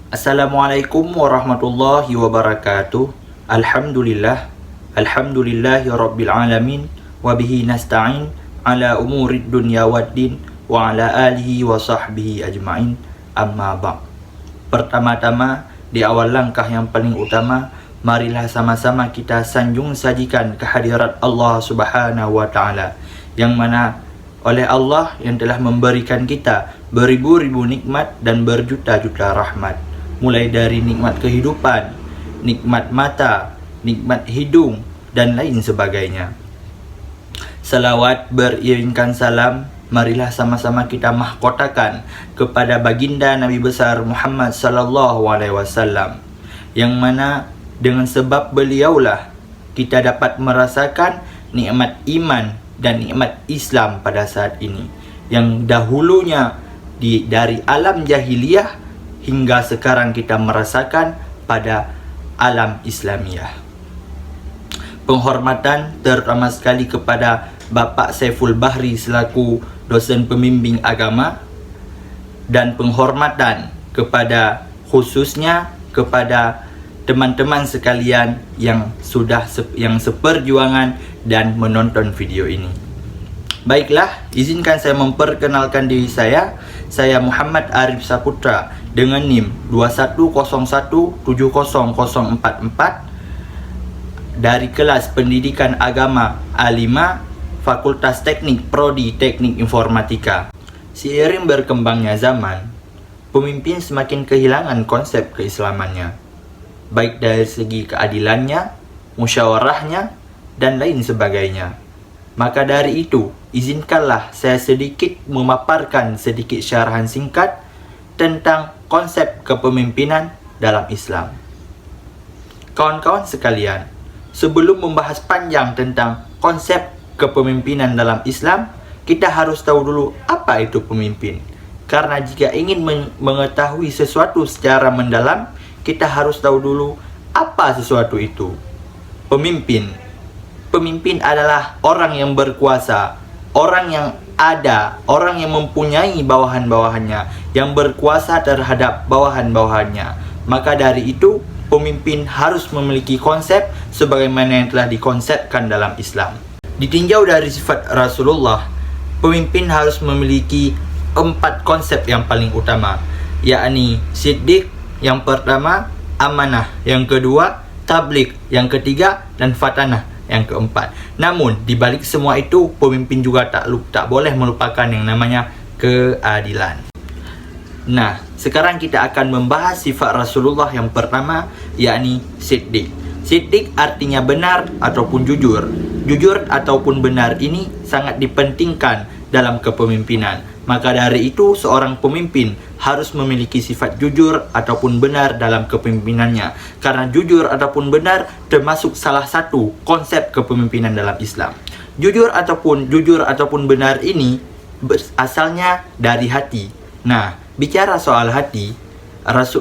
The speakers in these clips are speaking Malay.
Assalamualaikum warahmatullahi wabarakatuh. Alhamdulillah. Alhamdulillahi rabbil alamin. Wabihi nasta'in ala umurid dunya waddin. Wa ala alihi wa sahbihi ajma'in. Amma ba'd. Pertama-tama, di awal langkah yang paling utama, marilah sama-sama kita sanjung sajikan kehadirat Allah Subhanahu wa ta'ala, yang mana oleh Allah yang telah memberikan kita beribu-ribu nikmat dan berjuta-juta rahmat, mulai dari nikmat kehidupan, nikmat mata, nikmat hidung, dan lain sebagainya. Salawat beriringkan salam, marilah sama-sama kita mahkotakan kepada baginda Nabi besar Muhammad sallallahu alaihi wasallam, yang mana dengan sebab beliaulah kita dapat merasakan nikmat iman dan nikmat Islam pada saat ini, yang dahulunya dari alam jahiliyah hingga sekarang kita merasakan pada alam Islamiyah. Penghormatan terutama sekali kepada Bapak Saiful Bahri selaku dosen pembimbing agama, dan penghormatan kepada khususnya kepada teman-teman sekalian yang seperjuangan dan menonton video ini. Baiklah, izinkan saya memperkenalkan diri saya. Saya Muhammad Arif Saputra dengan NIM 21017044 dari kelas Pendidikan Agama A5, Fakultas Teknik Prodi Teknik Informatika. Seiring berkembangnya zaman, pemimpin semakin kehilangan konsep keislamannya, baik dari segi keadilannya, musyawarahnya, dan lain sebagainya. Maka dari itu, izinkanlah saya sedikit memaparkan sedikit syarahan singkat tentang konsep kepemimpinan dalam Islam. Kawan-kawan sekalian, sebelum membahas panjang tentang konsep kepemimpinan dalam Islam, kita harus tahu dulu apa itu pemimpin. Karena jika ingin mengetahui sesuatu secara mendalam, kita harus tahu dulu apa sesuatu itu. Pemimpin. Pemimpin adalah orang yang berkuasa, orang yang ada, orang yang mempunyai bawahan-bawahannya, yang berkuasa terhadap bawahan-bawahannya. Maka dari itu, pemimpin harus memiliki konsep sebagaimana yang telah dikonsepkan dalam Islam. Ditinjau dari sifat Rasulullah, pemimpin harus memiliki 4 konsep yang paling utama, yakni siddiq yang pertama, amanah yang kedua, tabligh yang ketiga, dan fatanah yang keempat. Namun di balik semua itu, pemimpin juga tak boleh melupakan yang namanya keadilan. Nah, sekarang kita akan membahas sifat Rasulullah yang pertama, yakni siddiq. Siddiq artinya benar ataupun jujur. Jujur ataupun benar ini sangat dipentingkan dalam kepemimpinan. Maka dari itu, seorang pemimpin harus memiliki sifat jujur ataupun benar dalam kepemimpinannya. Karena jujur ataupun benar termasuk salah satu konsep kepemimpinan dalam Islam. Jujur ataupun benar ini asalnya dari hati. Nah, bicara soal hati,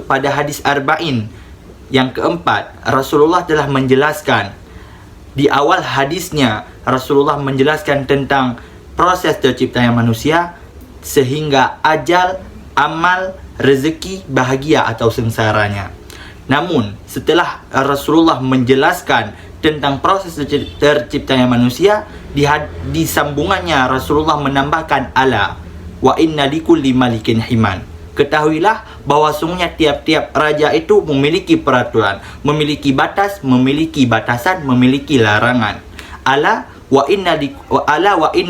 pada hadis Arba'in yang keempat, Rasulullah telah menjelaskan. Di awal hadisnya, Rasulullah menjelaskan tentang proses terciptanya manusia, sehingga ajal, amal, rezeki, bahagia atau sengsaranya. Namun, setelah Rasulullah menjelaskan tentang proses terciptanya manusia, di sambungannya Rasulullah menambahkan ala wa inna likulli malikin himan. Ketahuilah bahwa sungguhnya tiap-tiap raja itu memiliki peraturan, memiliki batas, memiliki batasan, memiliki larangan. Ala wa inna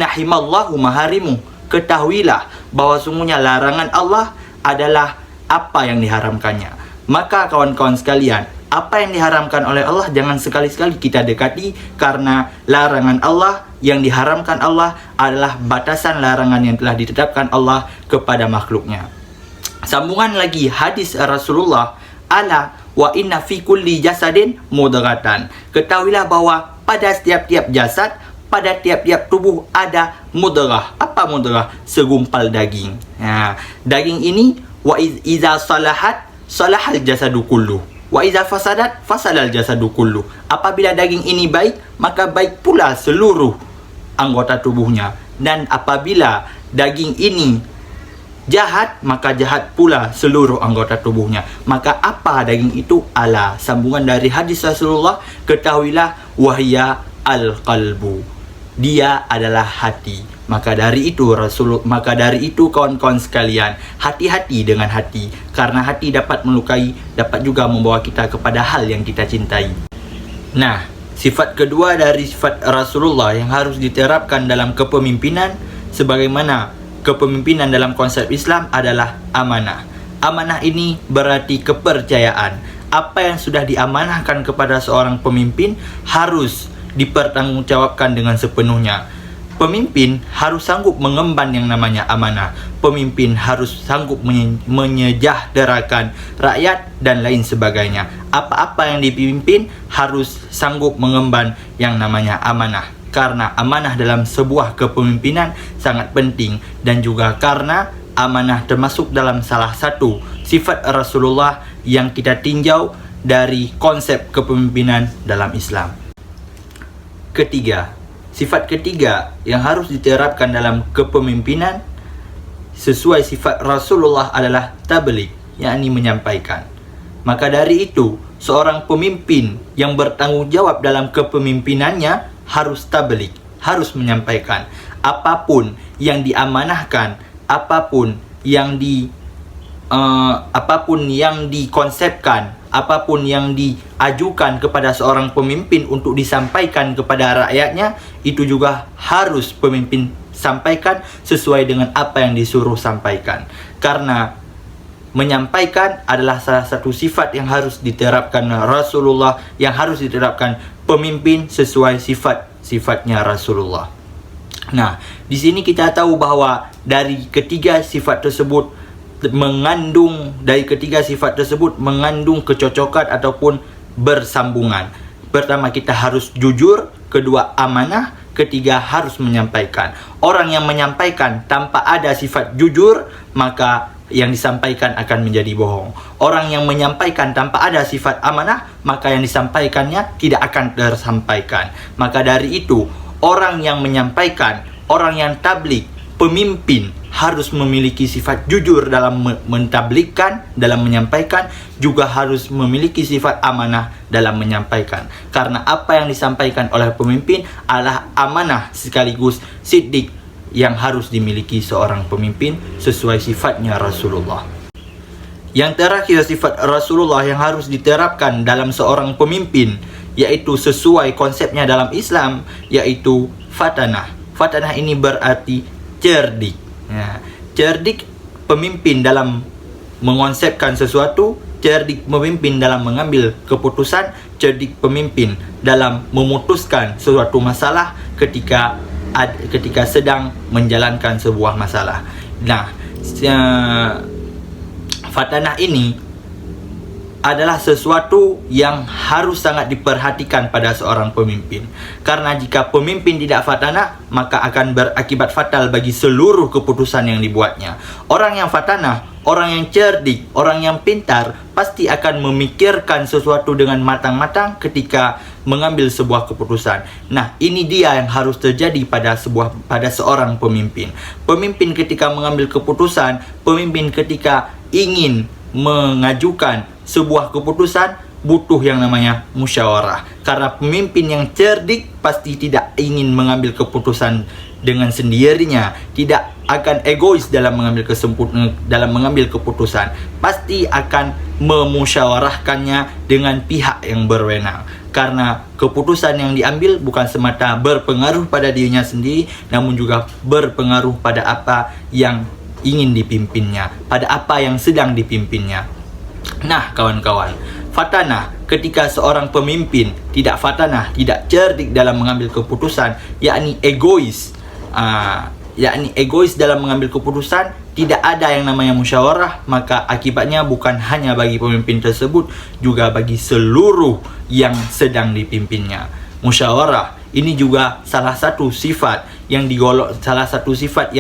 himallahu maharimu. Ketahuilah bahwa sungguhnya larangan Allah adalah apa yang diharamkannya. Maka kawan-kawan sekalian, apa yang diharamkan oleh Allah jangan sekali-sekali kita dekati, karena larangan Allah, yang diharamkan Allah adalah batasan larangan yang telah ditetapkan Allah kepada makhluknya. Sambungan lagi hadis Rasulullah, ala wa inna fi kulli jasadin mudratan. Ketahuilah bahwa pada setiap-tiap jasad, pada tiap-tiap tubuh ada mudrah. Apa mudrah? Segumpal daging. Daging ini wa iza salahat salahal jasadu kullu, wa iza fasadat fasadal jasadu kullu. Apabila daging ini baik, maka baik pula seluruh anggota tubuhnya. Dan apabila daging ini jahat, maka jahat pula seluruh anggota tubuhnya. Maka apa daging itu? Ala, sambungan dari hadis Rasulullah, ketahuilah wahya al-qalbu, dia adalah hati. Maka dari itu kawan-kawan sekalian, hati-hati dengan hati, karena hati dapat melukai, dapat juga membawa kita kepada hal yang kita cintai. Nah, sifat kedua dari sifat Rasulullah yang harus diterapkan dalam kepemimpinan, sebagaimana kepemimpinan dalam konsep Islam, adalah amanah. Amanah ini berarti kepercayaan. Apa yang sudah diamanahkan kepada seorang pemimpin harus dipertanggungjawabkan dengan sepenuhnya. Pemimpin harus sanggup mengemban yang namanya amanah. Pemimpin harus sanggup menyejahterakan rakyat dan lain sebagainya. Apa-apa yang dipimpin harus sanggup mengemban yang namanya amanah. Karena amanah dalam sebuah kepemimpinan sangat penting, dan juga karena amanah termasuk dalam salah satu sifat Rasulullah yang kita tinjau dari konsep kepemimpinan dalam Islam. Ketiga, sifat ketiga yang harus diterapkan dalam kepemimpinan sesuai sifat Rasulullah adalah tabligh, yakni menyampaikan. Maka dari itu, seorang pemimpin yang bertanggung jawab dalam kepemimpinannya harus tabligh, harus menyampaikan. Apapun yang diamanahkan, apapun yang dikonsepkan, apapun yang diajukan kepada seorang pemimpin untuk disampaikan kepada rakyatnya, itu juga harus pemimpin sampaikan sesuai dengan apa yang disuruh sampaikan. Karena menyampaikan adalah salah satu sifat yang harus diterapkan Rasulullah, yang harus diterapkan pemimpin sesuai sifat-sifatnya Rasulullah. Nah, di sini kita tahu bahwa dari ketiga sifat tersebut mengandung kecocokan ataupun bersambungan. Pertama, kita harus jujur. Kedua, amanah. Ketiga, harus menyampaikan. Orang yang menyampaikan tanpa ada sifat jujur, maka yang disampaikan akan menjadi bohong. Orang yang menyampaikan tanpa ada sifat amanah, maka yang disampaikannya tidak akan tersampaikan. Maka dari itu, orang yang menyampaikan, orang yang tabligh, pemimpin harus memiliki sifat jujur dalam mentablighkan, dalam menyampaikan, juga harus memiliki sifat amanah dalam menyampaikan. Karena apa yang disampaikan oleh pemimpin adalah amanah sekaligus siddiq yang harus dimiliki seorang pemimpin sesuai sifatnya Rasulullah. Yang terakhir, sifat Rasulullah yang harus diterapkan dalam seorang pemimpin, yaitu sesuai konsepnya dalam Islam, yaitu fatanah. Fatanah ini berarti cerdik. Ya, cerdik pemimpin dalam mengonsepkan sesuatu, cerdik pemimpin dalam mengambil keputusan, cerdik pemimpin dalam memutuskan suatu masalah ketika sedang menjalankan sebuah masalah. Nah, fatanah ini adalah sesuatu yang harus sangat diperhatikan pada seorang pemimpin. Karena jika pemimpin tidak fatanah, maka akan berakibat fatal bagi seluruh keputusan yang dibuatnya. Orang yang fatanah, orang yang cerdik, orang yang pintar, pasti akan memikirkan sesuatu dengan matang-matang ketika mengambil sebuah keputusan. Nah, ini dia yang harus terjadi pada seorang pemimpin. Pemimpin ketika mengambil keputusan, pemimpin ketika ingin mengajukan sebuah keputusan, butuh yang namanya musyawarah. Karena pemimpin yang cerdik pasti tidak ingin mengambil keputusan dengan sendirinya, tidak akan egois dalam mengambil keputusan, pasti akan memusyawarahkannya dengan pihak yang berwenang. Karena keputusan yang diambil bukan semata berpengaruh pada dirinya sendiri, namun juga berpengaruh pada apa yang ingin dipimpinnya, pada apa yang sedang dipimpinnya. Nah, kawan-kawan, fatanah ketika seorang pemimpin tidak fatanah, tidak cerdik dalam mengambil keputusan, yakni egois dalam mengambil keputusan, tidak ada yang namanya musyawarah, maka akibatnya bukan hanya bagi pemimpin tersebut, juga bagi seluruh yang sedang dipimpinnya. Musyawarah ini juga salah satu sifat yang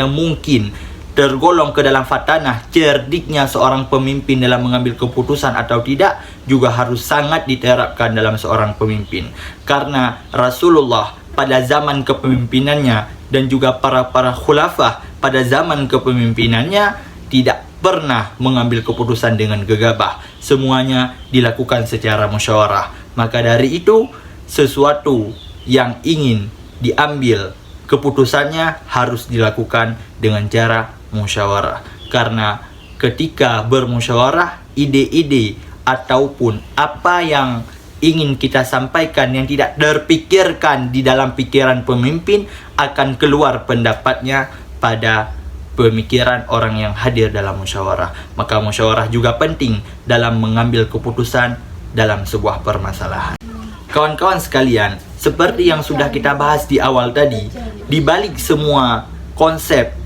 mungkin tergolong ke dalam fatanah. Cerdiknya seorang pemimpin dalam mengambil keputusan atau tidak juga harus sangat diterapkan dalam seorang pemimpin. Karena Rasulullah pada zaman kepemimpinannya dan juga para khulafah pada zaman kepemimpinannya tidak pernah mengambil keputusan dengan gegabah. Semuanya dilakukan secara musyawarah. Maka dari itu, sesuatu yang ingin diambil keputusannya harus dilakukan dengan cara musyawarah. Karena ketika bermusyawarah, ide-ide ataupun apa yang ingin kita sampaikan yang tidak terpikirkan di dalam pikiran pemimpin akan keluar pendapatnya pada pemikiran orang yang hadir dalam musyawarah. Maka musyawarah juga penting dalam mengambil keputusan dalam sebuah permasalahan. Kawan-kawan sekalian, seperti yang sudah kita bahas di awal tadi, di balik semua konsep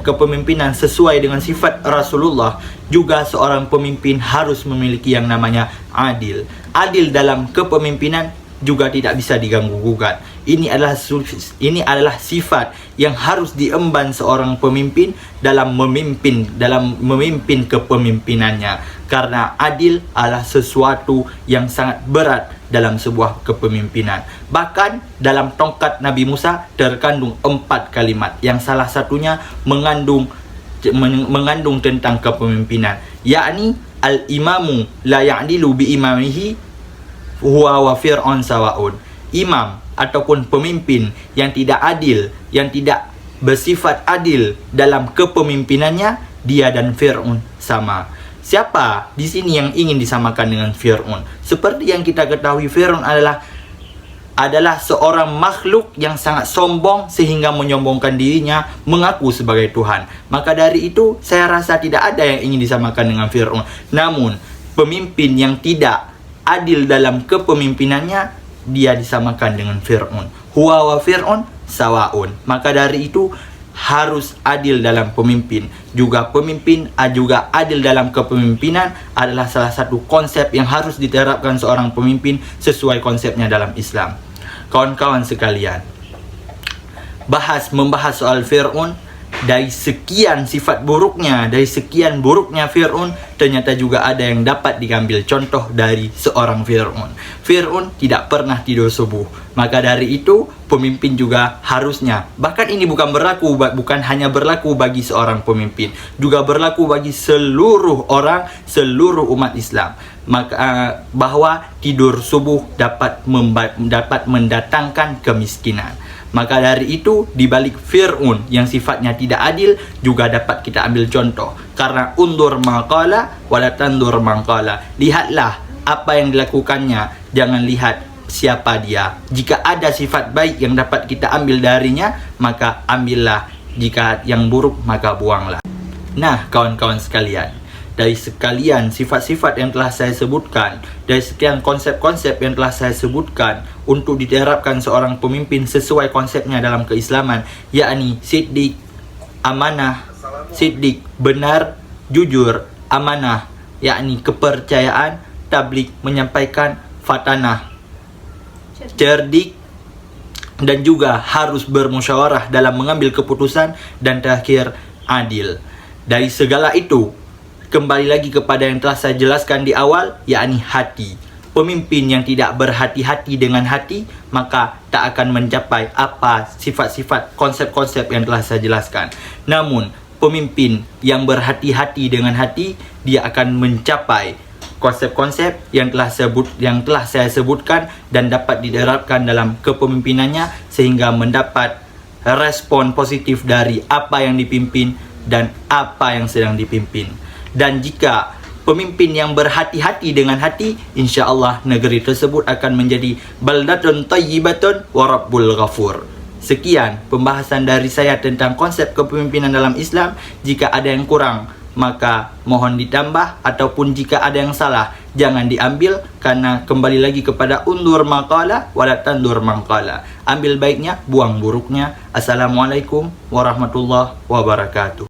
kepemimpinan sesuai dengan sifat Rasulullah, juga seorang pemimpin harus memiliki yang namanya adil. Adil dalam kepemimpinan juga tidak bisa diganggu-gugat. Ini adalah sifat yang harus diemban seorang pemimpin dalam memimpin kepemimpinannya. Karena adil adalah sesuatu yang sangat berat dalam sebuah kepemimpinan. Bahkan dalam tongkat Nabi Musa terkandung 4 kalimat yang salah satunya mengandung tentang kepemimpinan, yakni al-imamu la ya'dilu bi imamihi huwa wa fir'aun sawaun. Imam ataupun pemimpin yang tidak adil, yang tidak bersifat adil dalam kepemimpinannya, dia dan Fir'aun sama. Siapa di sini yang ingin disamakan dengan Fir'aun? Seperti yang kita ketahui, Fir'aun adalah seorang makhluk yang sangat sombong sehingga menyombongkan dirinya mengaku sebagai Tuhan. Maka dari itu saya rasa tidak ada yang ingin disamakan dengan Fir'aun. Namun pemimpin yang tidak adil dalam kepemimpinannya, dia disamakan dengan Fir'aun. Huwa wa Fir'aun sawaun. Maka dari itu harus adil dalam pemimpin. Juga adil dalam kepemimpinan adalah salah satu konsep yang harus diterapkan seorang pemimpin sesuai konsepnya dalam Islam. Kawan-kawan sekalian, membahas soal Fir'aun, dari sekian sifat buruknya, dari sekian buruknya Fir'aun, ternyata juga ada yang dapat diambil contoh dari seorang Fir'aun. Fir'aun tidak pernah tidur subuh. Maka dari itu pemimpin juga harusnya, bahkan ini bukan hanya berlaku bagi seorang pemimpin, juga berlaku bagi seluruh orang, seluruh umat Islam. Maka bahwa tidur subuh dapat mendatangkan kemiskinan. Maka dari itu, di balik Fir'aun yang sifatnya tidak adil juga dapat kita ambil contoh. Karena undur maqala wala tandur maqala. Lihatlah apa yang dilakukannya, jangan lihat siapa dia. Jika ada sifat baik yang dapat kita ambil darinya, maka ambillah. Jika yang buruk, maka buanglah. Nah, kawan-kawan sekalian, dari sekalian sifat-sifat yang telah saya sebutkan, dari sekian konsep-konsep yang telah saya sebutkan untuk diterapkan seorang pemimpin sesuai konsepnya dalam keislaman, yakni siddiq, amanah, siddiq, benar, jujur, amanah, yakni kepercayaan, tabligh, menyampaikan, fatanah, cerdik, dan juga harus bermusyawarah dalam mengambil keputusan, dan terakhir adil. Dari segala itu, kembali lagi kepada yang telah saya jelaskan di awal, yakni hati. Pemimpin yang tidak berhati-hati dengan hati, maka tak akan mencapai apa sifat-sifat konsep-konsep yang telah saya jelaskan. Namun, pemimpin yang berhati-hati dengan hati, dia akan mencapai konsep-konsep yang telah saya sebutkan dan dapat diterapkan dalam kepemimpinannya sehingga mendapat respon positif dari apa yang dipimpin dan apa yang sedang dipimpin. Dan jika pemimpin yang berhati-hati dengan hati, insya Allah negeri tersebut akan menjadi baldatun tayyibatun wa rabbul ghafur. Sekian pembahasan dari saya tentang konsep kepemimpinan dalam Islam. Jika ada yang kurang, maka mohon ditambah, ataupun jika ada yang salah, jangan diambil, karena kembali lagi kepada undur maqala wala tandur maqala. Ambil baiknya, buang buruknya. Assalamualaikum warahmatullahi wabarakatuh.